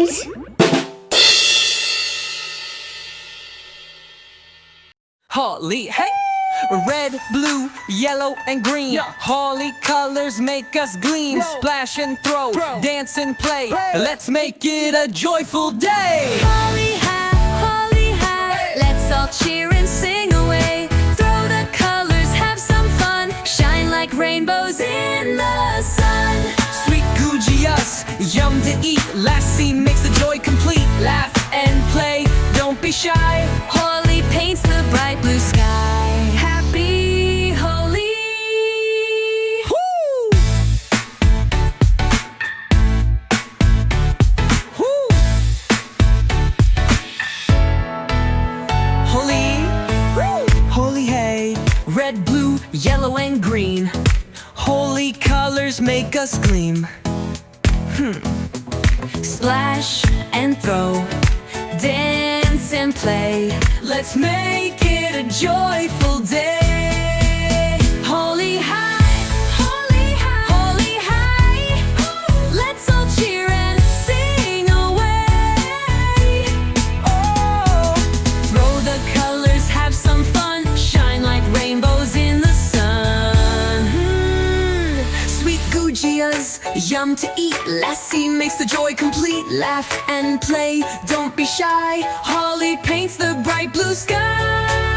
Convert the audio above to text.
Rhymes. Holi Hai. Red, blue, yellow, and green. Holi colors make us gleam. Splash and throw, dance and play. Let's make it a joyful day. Holi Hai, let's all cheer and sing away. Throw the colors, have some fun. Shine like rainbows in the sun. Sweet gujiyas, yum to eat. Lassi makes the joy complete. Laugh and play, don't be shy. Holi paints the bright blue sky. Happy Holi! Woo! Woo! Holi Hai. Red, blue, yellow, and green. Holi colors make us gleam. Splash and throw, dance and play. Let's make it a joyful day. Holi Hai, Holi Hai, Holi Hai. Let's all cheer and sing away. Oh, Throw the colors, have some fun. Shine like rainbows in the sun. sweet gujiyas, yum to eat. Lassi makes the joy complete. Laugh and play, don't be shy. Holi paints the bright blue sky.